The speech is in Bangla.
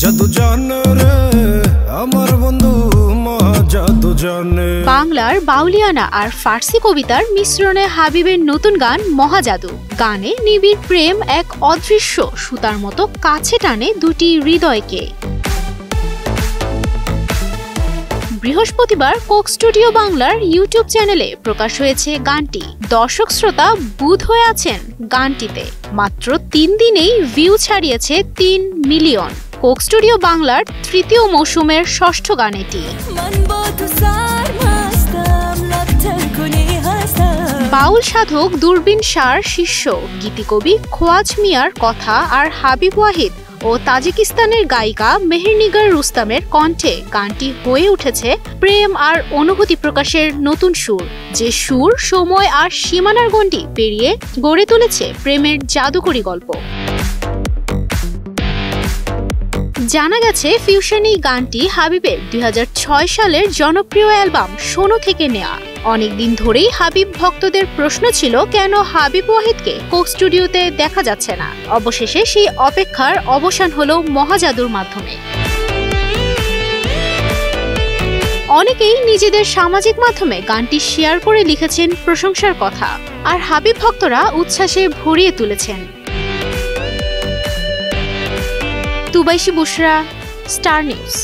জাদু জানে রে আমার বন্ধু জাদু জানে। বাংলার বাউলিয়ানা আর ফার্সি কবিতার মিশ্রণে হাবিবের নতুন গান মহাজাদু। গানে নিবিড় প্রেম এক অদৃশ্য সুতার মতো কাছে টানে দুটি হৃদয়কে। বৃহস্পতিবার কোক স্টুডিও বাংলার ইউটিউব চ্যানেলে প্রকাশ হয়েছে গানটি। দর্শক শ্রোতা বুঁদ হয়ে আছেন গানটিতে। মাত্র 3 দিনেই ভিউ ছাড়িয়েছে 3 মিলিয়ন। কোক স্টুডিও বাংলার তৃতীয় মৌসুমের 6ঠ গান এটি। বাউল সাধক দূরবীন শাহর শিষ্য গীতিকবি খোয়াজ মিয়ার কথা আর হাবিব ওয়াহিদ ও তাজিকিস্তানের গায়িকা মেহেরনিগার রুস্তামের কণ্ঠে গানটি হয়ে উঠেছে প্রেম আর অনুভূতি প্রকাশের নতুন সুর, যে সুর সময় আর সীমানার গণ্ডি পেরিয়ে গড়ে তুলেছে প্রেমের জাদুকরী গল্প। জানা গেছে ফিউশন এই গানটি হাবিবের 2006 সালের জনপ্রিয় অ্যালবাম শোনো থেকে নেয়া। অনেকদিন ধরেই হাবিব ভক্তদের প্রশ্ন ছিল কেন হাবিব ওয়াহিদকে কোক স্টুডিওতে দেখা যাচ্ছে না। অবশেষে সেই অপেক্ষার অবসান হলো মহাজাদুর মাধ্যমে। অনেকেই নিজেদের সামাজিক মাধ্যমে গানটি শেয়ার করে লিখেছেন প্রশংসার কথা, আর হাবিব ভক্তরা উচ্ছ্বাসে ভরিয়ে তুলেছেন। তুবাইশি বুশরা, স্টার নিউজ।